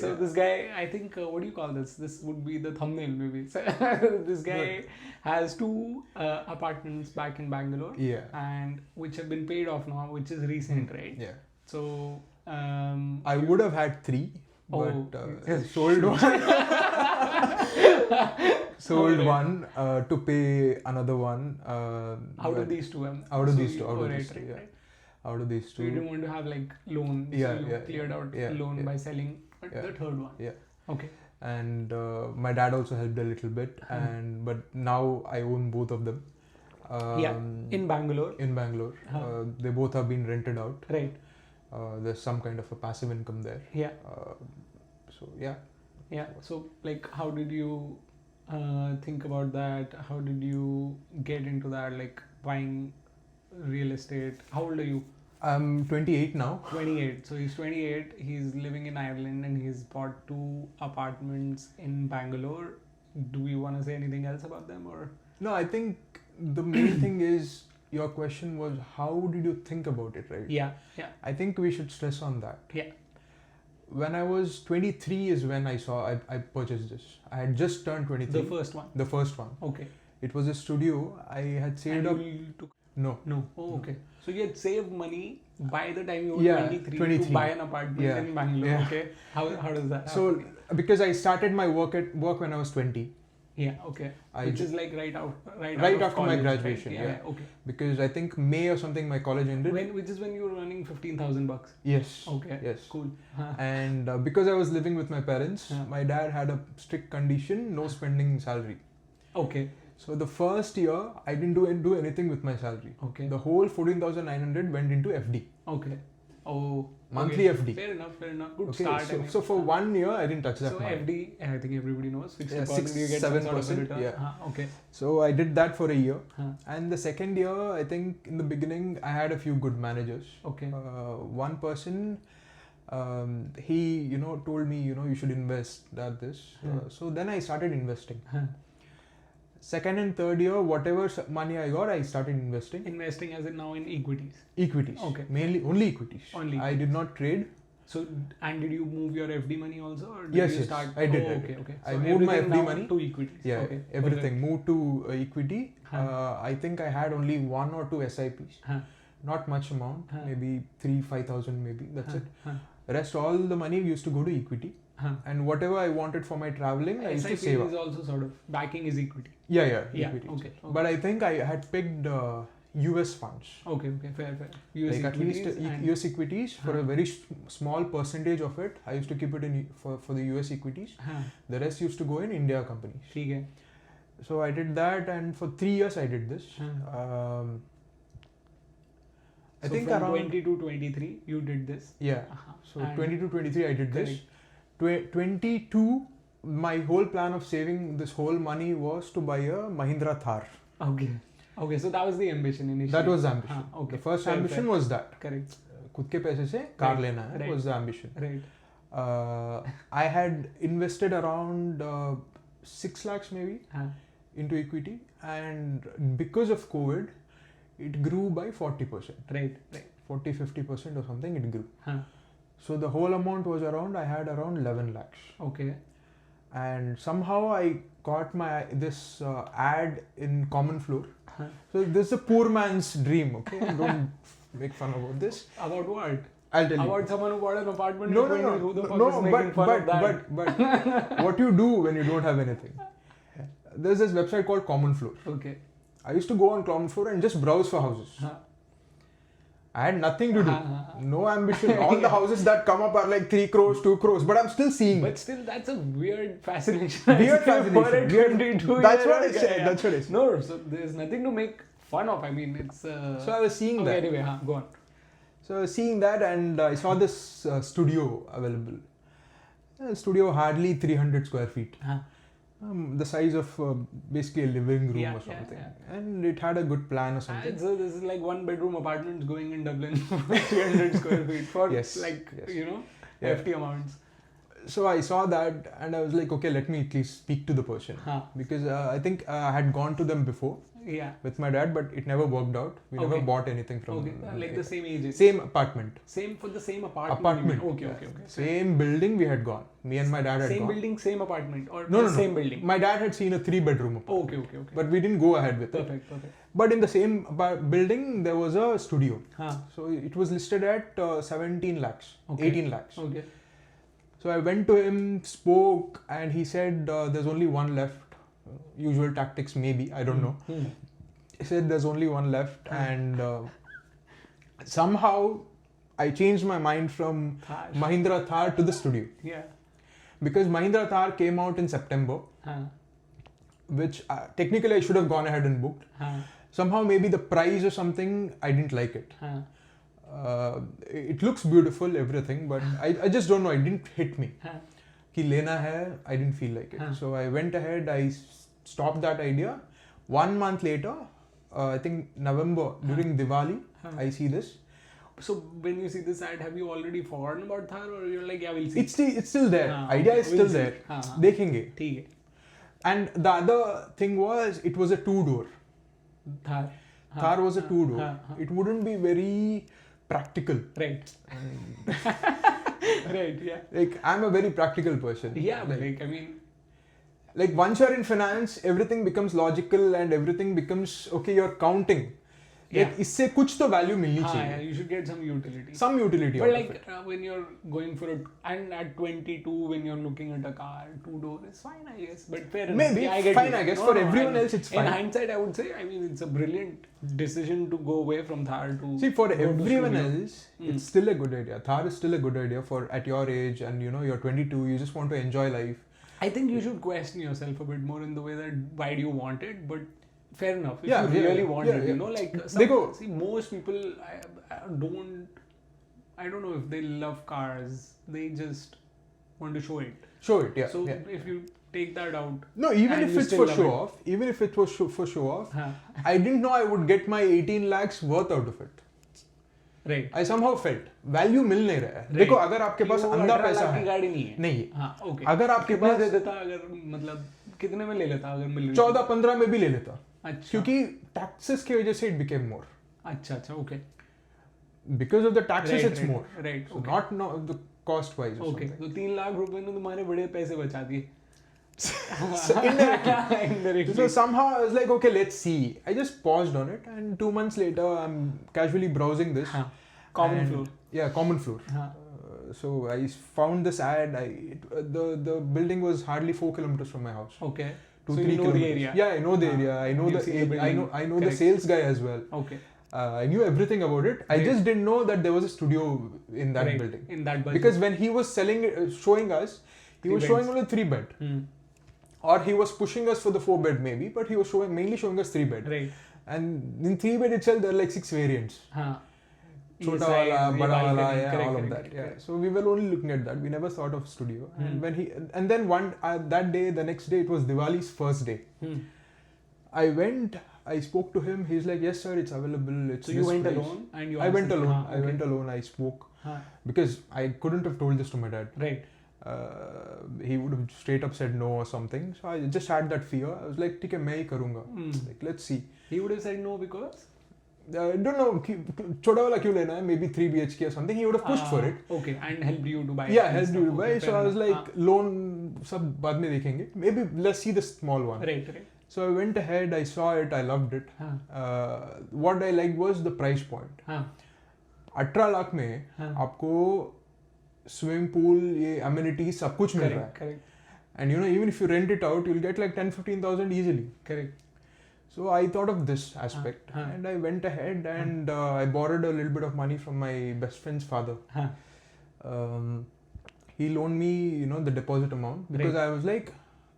So this guy, I think, what do you call this? This would be the thumbnail maybe. So this guy has 2 apartments back in Bangalore, and which have been paid off now, which is recent, right? Yeah. So I would have had 3, but sold one. Sold one to pay another one. Out of these two? Out of these two. Right. Out of these 2. So you didn't want to have like loan. So you cleared out loan by selling the third one. Yeah. Okay. And my dad also helped a little bit, but now I own both of them. In Bangalore. In Bangalore. They both have been rented out. Right. There's some kind of a passive income there. Yeah. So yeah. Yeah. So like, how did you think about that? How did you get into that? Like buying real estate. How old are you? I'm 28 now. 28. So he's 28. He's living in Ireland and he's bought 2 apartments in Bangalore. Do we want to say anything else about them or? No, I think the main thing is your question was how did you think about it, right? Yeah. I think we should stress on that. Yeah. When I was 23 is when I purchased this. I had just turned 23. The first one? The first one. Okay. It was a studio. I had saved up. No. Oh, okay. So you had saved money by the time you were 23 to buy an apartment in Bangalore. Yeah. Okay. How does that happen? So because I started my work when I was 20. Yeah. Okay. Which is like right after my college, graduation. Right? Yeah. Okay. Because I think May or something my college ended. Which is when you were earning $15,000. Yes. Okay. Yes. Cool. And because I was living with my parents, my dad had a strict condition: no spending salary. Okay. So the first year I didn't do anything with my salary. Okay. The whole 14,900 went into FD. Okay. Oh. Monthly FD. Fair enough. Good start. So for 1 year I didn't touch that money. So FD, I think everybody knows. 6 you get 7%. Yeah. Okay. So I did that for a year. And the second year, I think in the beginning I had a few good managers. Okay. One person, he told me you should invest this. So then I started investing. Second and third year, whatever money I got, I started investing. Investing as in now in equities? Equities. Okay. Mainly only equities. I did not trade. So, and did you move your FD money also? Or did yes, you start? I did. Okay. So I moved my FD money to equities. Yeah, okay. everything moved to equity. I think I had only 1 or 2 SIPs. Not much amount, maybe 3,000-5,000 maybe. That's it. Rest all the money used to go to equity. And whatever I wanted for my traveling, I used to save up. SIP is also sort of backing is equity. Yeah, equity. Okay. But I think I had picked US funds. Okay, fair. US like at least US equities for a very small percentage of it. I used to keep it in for the US equities. The rest used to go in India companies. Okay. So I did that, and for 3 years I did this. I think from around 20 to 23 you did this. Yeah. So 20 to 23 I did this. 22, my whole plan of saving this whole money was to buy a Mahindra Thar. Okay, so that was the ambition initially. That was the ambition. Okay. The first ambition was that. Correct. खुद के पैसे से car लेना है was the ambition. Right. I had invested around 6 lakhs maybe into equity, and because of COVID, it grew by 40%. Right. 40-50% or something it grew. So the whole amount was I had around 11 lakhs. Okay. And somehow I got this ad in Common Floor. So this is a poor man's dream, okay? Don't make fun about this. About what? I'll tell you. About someone who bought an apartment. But what you do when you don't have anything? There's this website called Common Floor. Okay. I used to go on Common Floor and just browse for houses. I had nothing to do. No ambition. All the houses that come up are like 3 crores, 2 crores. But I'm still seeing. But still, that's a weird fascination. That's what I said. That's what I said. No, so there's nothing to make fun of. I mean, it's... So I was seeing that. Anyway, go on. So I was seeing that, and I saw this studio available. Studio hardly 300 square feet. The size of basically a living room or something. And it had a good plan or something. So this is like 1-bedroom apartments going in Dublin for 300 square feet for hefty amounts. So I saw that and I was like, okay, let me at least speak to the person. Because I think I had gone to them before. Yeah. with my dad, but it never worked out. We never bought anything from. Okay. Like the same ages. Same apartment. Same for the same apartment. Okay. Same building we had gone. Me and my dad had same gone. Same building, same apartment, or no, same building. My dad had seen a 3-bedroom apartment. Okay. But we didn't go ahead with it. Perfect. But in the same building, there was a studio. So it was listed at 17 lakhs, 18 lakhs. Okay. So I went to him, spoke, and he said, there's only one left. Usual tactics, maybe, I don't know. He said there's only one left, and somehow I changed my mind from Mahindra Thar to the studio. Yeah. Because Mahindra Thar came out in September, which technically I should have gone ahead and booked. Somehow maybe the price or something, I didn't like it. It looks beautiful, everything, but I just don't know, it didn't hit me. Ki lena hai, I didn't feel like it. So I went ahead, I stopped that idea. 1 month later, I think November, during Diwali, I see this. So when you see this ad, have you already forgotten about Thar, or you're like, yeah, we'll see? It's still there. Idea is still there. Dekhenge. ठीक है. And the other thing was, it was a 2-door. Thar was a 2-door. It wouldn't be very practical. Right. Right, yeah. Like, I'm a very practical person. Yeah, but like, I mean... Like, once you're in finance, everything becomes logical and everything becomes, okay, you're counting. Yeah. Like, इससे कुछ तो value मिलनी चाहिए. Yeah, you should get some utility. Some utility but out like, of it. When you're going for and at 22, when you're looking at a car, 2-door, it's fine, I guess. But fair enough. Maybe, I get fine, you. I guess. For everyone else, it's fine. In hindsight, I would say, I mean, it's a brilliant decision to go away from Thar to... See, for everyone else, it's still a good idea. Thar is still a good idea for at your age, and you know, you're 22, you just want to enjoy life. I think you should question yourself a bit more in the way that why do you want it, but fair enough. If you really want it, you know, like see, most people I don't know if they love cars, they just want to show it. Show it, yeah. So if you take that out, no, even if it's for show off, even if it was for show off, I didn't know I would get my 18 lakhs worth out of it. Right. I somehow felt value मिल नहीं रहा है. देखो अगर आपके पास अंधा पैसा है, गाड़ी नहीं है. नहीं है. हाँ, okay. अगर आपके पास दे देता, अगर मतलब कितने में ले लेता अगर मिल 14-15 में भी ले लेता. अच्छा. क्योंकि taxes की वजह से it became more. अच्छा, okay. Because of the taxes, it's more. Right. So not the cost wise. Okay. तो 3 लाख रुपए ने तुम्हारे बड़े पैसे बचा दिए. So indirectly. So somehow I was like, okay, let's see. I just paused on it, and 2 months later, I'm casually browsing this. Common floor. Yeah, common floor. So I found this ad. The building was hardly 4 kilometers from my house. Okay. 2-3 so you know kilometers. the area. Yeah, I know the area. I know I know the sales guy as well. Okay. I knew everything about it. I just didn't know that there was a studio in that building. In that budget. Because when he was selling it, showing us, he was showing only 3-bed. Or he was pushing us for the 4-bed maybe, but he was mainly showing us 3-bed. Right. And in 3-bed itself, there are like 6 variants. Chota wala, bada wala, yeah, all of that. Yeah. So we were only looking at that. We never thought of studio. And then that day, the next day, it was Diwali's first day. I went. I spoke to him. He's like, yes, sir, it's available. It's so you went alone, and you. I went alone. I went alone. I spoke because I couldn't have told this to my dad. Right. He would have straight up said no or something. So I just had that fear. I was like, ठीक है मैं ही करूँगा. Like let's see. He would have said no because. I don't know. छोटा वाला क्यों लेना है? Maybe 3 BHK or something. He would have pushed for it. Okay, and helped you to buy. Yeah, helped you to buy. So I was like, loan सब बाद में देखेंगे. Maybe let's see the small one. Right. So I went ahead. I saw it. I loved it. What I liked was the price point. 18 lakh में आपको swimming pool, ये amenities सब कुछ मिल रहा है. Correct. And you know, even if you rent it out, you'll get like 10-15,000 easily. Correct. So I thought of this aspect, and I went ahead and I borrowed a little bit of money from my best friend's father. He loaned me, you know, the deposit amount because I was like,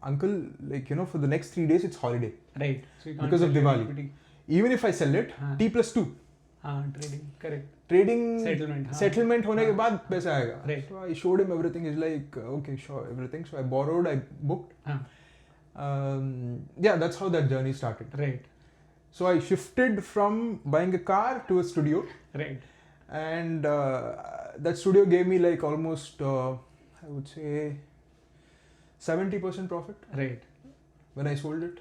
uncle, like, you know, for the next 3 days it's holiday. Right. So you can't because of Diwali. Even if I sell it, T+2. Trading. Correct. Trading settlement होने के हाँ, बाद पैसा आएगा. Right. So I showed him everything. He's like, okay, sure, everything. So I borrowed, I booked. Yeah, that's how that journey started. Right. So I shifted from buying a car to a studio. Right. And that studio gave me like almost, I would say, 70% profit. Right. When I sold it.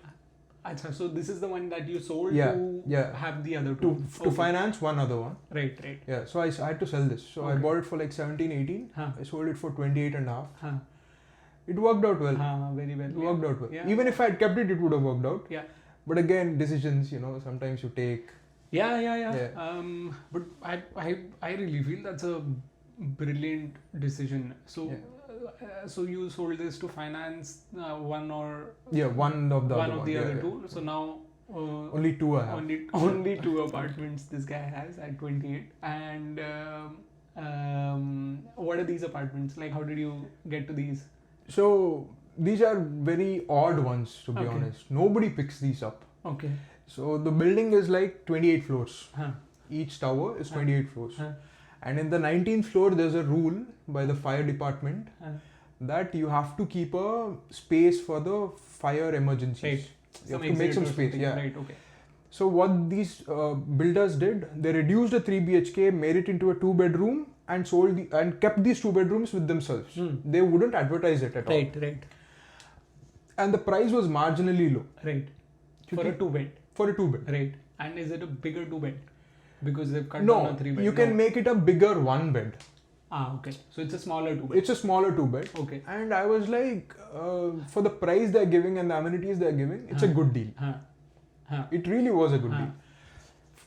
Achha, so this is the one that you sold to have the other two. To finance one other one. Right, right. Yeah, so I had to sell this. So I bought it for like 17, 18. I sold it for 28 and a half. It worked out well. Very well. It worked out well. Even if I had kept it, it would have worked out. Yeah. But again, decisions, sometimes you take. Yeah. But I really feel that's a brilliant decision. So. So you sold this to finance one of the other two. So now only two I have. Only two apartments this guy has at 28. And what are these apartments like? How did you get to these? So these are very odd ones, to be honest. Nobody picks these up. Okay. So the building is like 28 floors. Each tower is 28 floors. And in the 19th floor, there's a rule by the fire department that you have to keep a space for the fire emergencies. Right. You have to make some space. Yeah. Right. Okay. So what these builders did, they reduced a 3 BHK, made it into a 2-bedroom, and and kept these 2 bedrooms with themselves. They wouldn't advertise it at all. Right. And the price was marginally low. Right. For a 2-bed. For a 2-bed. Right. And is it a bigger 2-bed? Because they've cut down a 3-bed. You can make it a bigger 1-bed. Okay. So it's a smaller 2-bed. It's a smaller 2-bed. Okay. And I was like, for the price they're giving and the amenities they're giving, it's a good deal. It really was a good deal.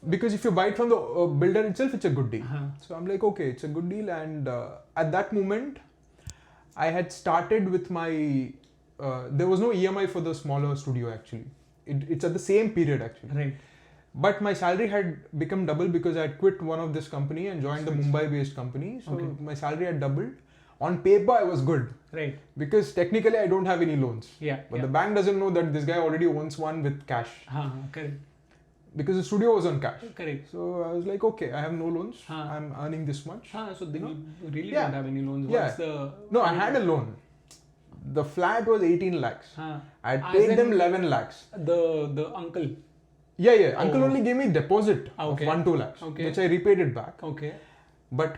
Because if you buy it from the builder itself, it's a good deal. So I'm like, okay, it's a good deal. And at that moment, I had started with my... there was no EMI for the smaller studio actually. It's at the same period actually. Right. But my salary had become double because I had quit one of this company and joined the Mumbai-based company. So my salary had doubled. On paper, I was good. Right. Because technically, I don't have any loans. Yeah. But the bank doesn't know that this guy already owns one with cash. Correct. Because the studio was on cash. Correct. So I was like, okay, I have no loans. I'm earning this much. So then you really don't have any loans. What's No, I had a loan. The flat was 18 lakhs. I had paid them 11 lakhs. The uncle. Yeah. Uncle only gave me deposit of 1-2 lakhs, which I repaid it back. Okay. But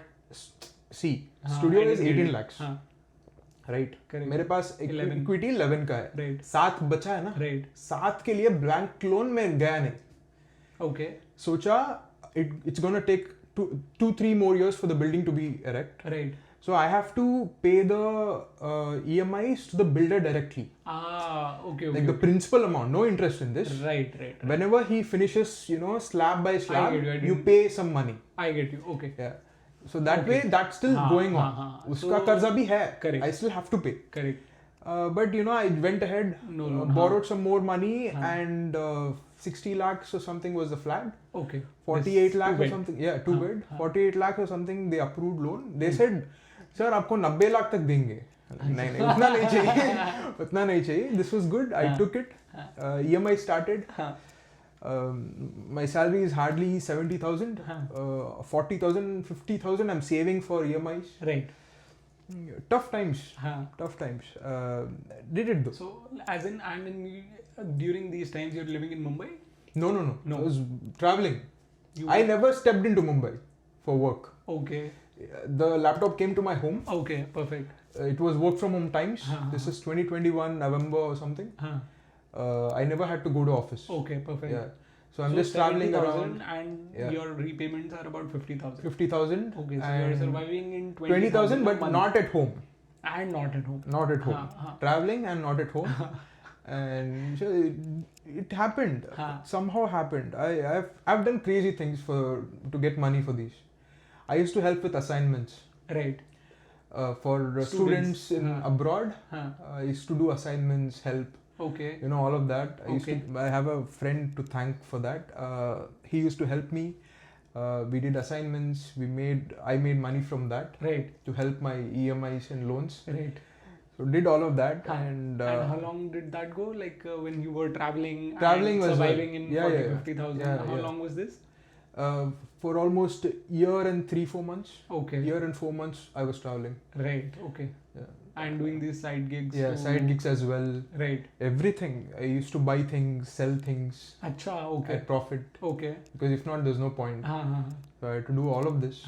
see, studio is 18 lakhs. Right. मेरे पास equity 11 का है. Right. 7 बचा है ना. Right. 7 के लिए blank loan में गया नहीं. Okay. सोचा it's gonna take 2-3 more years for the building to be erect. Right. So I have to pay the EMIs to the builder directly. Okay. Like the principal amount, no interest in this. Right. Whenever he finishes, slab by slab, you pay some money. I get you. Okay. Yeah. So that way, that's still going on. Uska karza bhi hai. Correct. I still have to pay. Correct. But I went ahead, borrowed some more money, and 60 lakhs or something was the flat. Okay. 48 lakhs or something. Yeah, 2-bed. 48 lakhs or something. They approved loan. They said, "Sir, आपको 90 लाख तक देंगे." नहीं, उतना नहीं चाहिए. उतना नहीं चाहिए. This was good. I took it. EMI started. My salary is hardly 70,000. 40,000, 50,000 I'm saving for EMIs. Right. Tough times. Did it though. So, during these times you're living in Mumbai? No. I was traveling. I never stepped into Mumbai for work. Okay. The laptop came to my home. Okay, perfect. It was work from home times. This is 2021 November or something. I never had to go to office. Okay, perfect. Yeah. So I'm just traveling around. And your repayments are about 50,000. 50,000. Okay, so you're surviving in 20,000 but not at home. And not at home. Not at home. Traveling and not at home. And so it happened. Somehow happened. I've done crazy things to get money for these. I used to help with assignments. Right. For students in abroad. I used to do assignments, help. Okay. All of that. I have a friend to thank for that. He used to help me. We did assignments. I made money from that. Right. To help my EMIs and loans. Right. So did all of that. And how long did that go? Like when you were traveling and surviving in 40,000-50,000. How long was this? For almost a year and 3-4 months. Okay. Year and 4 months I was traveling. Right. Okay. Yeah. And doing these side gigs. Yeah, side gigs as well. Right. Everything. I used to buy things, sell things. Acha, okay. At profit. Okay. Because if not, there's no point. So I had to do all of this.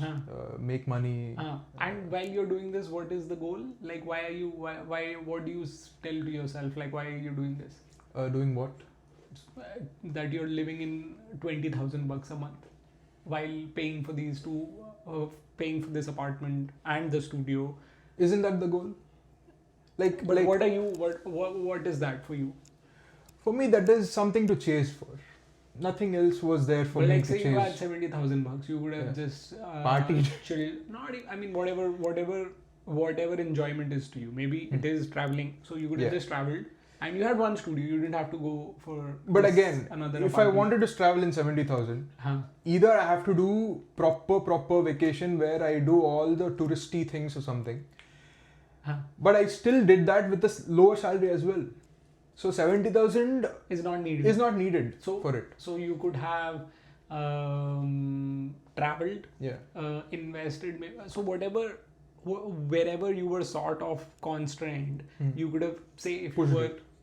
Make money. And while you're doing this, what is the goal? Like, what do you tell to yourself? Like, why are you doing this? Doing what? that you're living in 20,000 bucks a month while paying for these two, paying for this apartment and the studio. Isn't that the goal? But what are you? What is that for you? For me, that is something to chase for. Nothing else was there for me to chase. Like say you had 70,000 bucks, you would have just partied, chilled. Not, I mean, whatever enjoyment is to you. Maybe it is traveling, so you could have just traveled, and you had one studio. You didn't have to go for. But again, another if apartment. I wanted to travel in 70,000, either I have to do proper vacation where I do all the touristy things or something. But I still did that with a lower salary as well. So 70,000 is not needed. For it. So you could have traveled, invested. So wherever you were sort of constrained, you could have, say,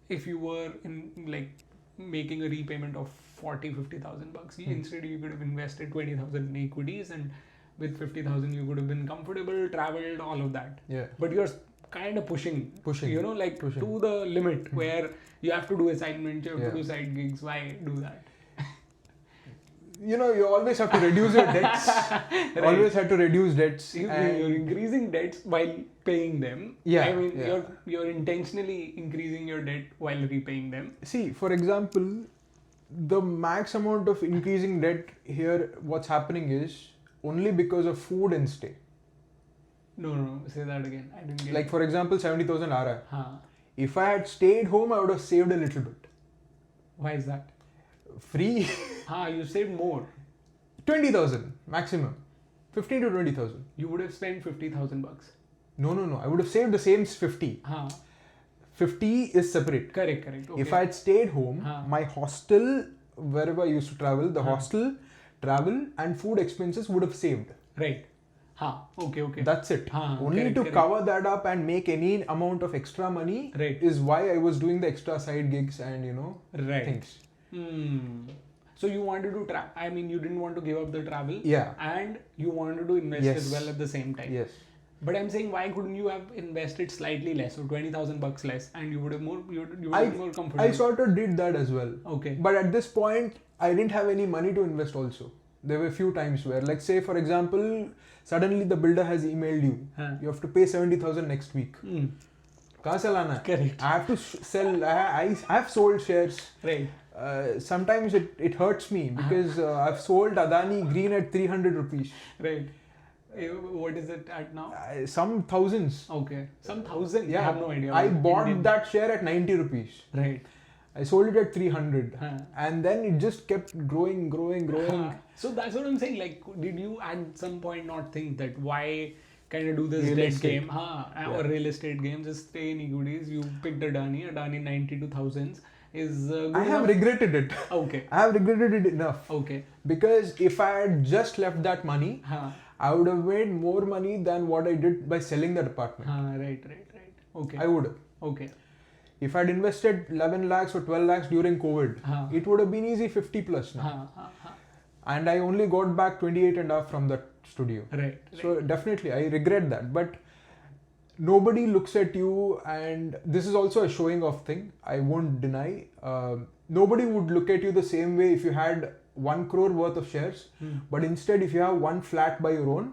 if you were in like making a repayment of 50,000 bucks, instead you could have invested 20,000 in equities, and with 50,000 you could have been comfortable, traveled, all of that. But you're kind of pushing, you know, like pushing to the limit where you have to do assignments, you have to do side gigs. Why do that? You know, you always have to reduce your debts. Right. Always have to reduce debts. You're increasing debts while paying them. I mean, you're intentionally increasing your debt while repaying them. See, for example, the max amount of increasing debt here, what's happening is only because of food and stay. No, say that again. I didn't get like, for example, 70,000 If I had stayed home, I would have saved a little bit. Why is that? Free. You saved more. 20,000 maximum. 15 to 20,000. You would have spent 50,000 bucks. No. I would have saved the same 50. 50 is separate. Correct. Okay. If I had stayed home, my hostel, wherever I used to travel, the hostel, travel and food expenses would have saved. Right. Okay. That's it. Only to cover that up and make any amount of extra money is why I was doing the extra side gigs and, you know, things. So you wanted to I mean, you didn't want to give up the travel. And you wanted to invest as well at the same time. Yes. But I'm saying, why couldn't you have invested slightly less, or 20,000 bucks less, and you would have more comfortable? I sort of did that as well. Okay. But at this point, I didn't have any money to invest also. There were a few times where, like, say, for example, suddenly the builder has emailed you. You have to pay 70,000 next week. Kahan se lana? Correct. I have to sell. I have sold shares. Right. Sometimes it hurts me because I've sold Adani Green at 300 rupees. Right. What is it at now? Some thousands. Okay. Some thousand? Yeah. I have no idea. I bought that share at 90 rupees. Right. I sold it at 300. And then it just kept growing. So that's what I'm saying. Like, did you at some point not think that why kind of do this debt game? Or real estate game, just stay in equities. You picked Adani 92,000 is good I have regretted it. Okay. I have regretted it enough. Okay. Because if I had just left that money, I would have made more money than what I did by selling that apartment. Right. Okay. I would have. Okay. If I had invested 11 lakhs or 12 lakhs during COVID, it would have been easy 50 plus now. And I only got back 28.5 from that studio. Right. So definitely, I regret that. But nobody looks at you, and this is also a showing off thing. I won't deny. Nobody would look at you the same way if you had 1 crore worth of shares. But instead, if you have one flat by your own,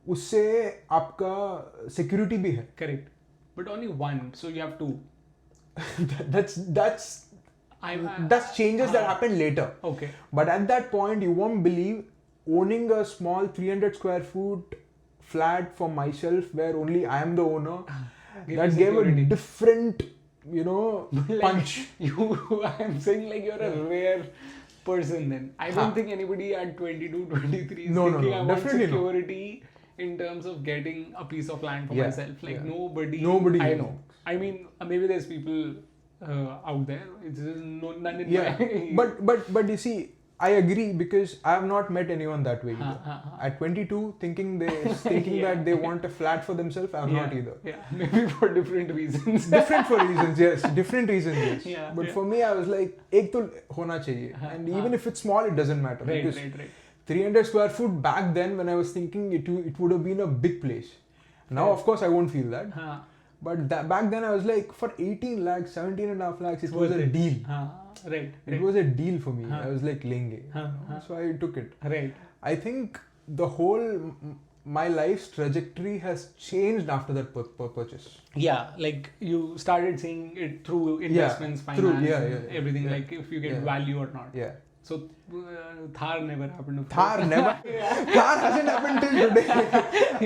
usse aapka security bhi hai. Correct. But only one, so you have two. That's changes that happen later. Okay. But at that point, you won't believe owning a small 300 square foot flat for myself where only I am the owner. That gave a different, punch. I'm saying like you're a rare person then. I don't think anybody at 22, 23 is thinking I want security in terms of getting a piece of land for myself. Like nobody I know. I mean, maybe there's people out there. It's just none in my... But you see, I agree because I have not met anyone that way either. At 22, thinking that they want a flat for themselves, I have not either. Yeah, maybe for different reasons. Different reasons, yes. But for me, I was like, ek to hona chahiye. And even if it's small, it doesn't matter. Right. 300 square foot back then, when I was thinking it would have been a big place. Now, of course, I won't feel that. But back then, I was like, for 18 lakhs, 17.5 lakhs, it was a deal. Right. It was a deal for me. I was like lenge. So I took it. Right. I think the whole my life's trajectory has changed after that purchase. Yeah, like you started seeing it through investments, finance, everything. Like if you get value or not. Yeah. So Thar never happened. Thar never. Thar hasn't happened till today.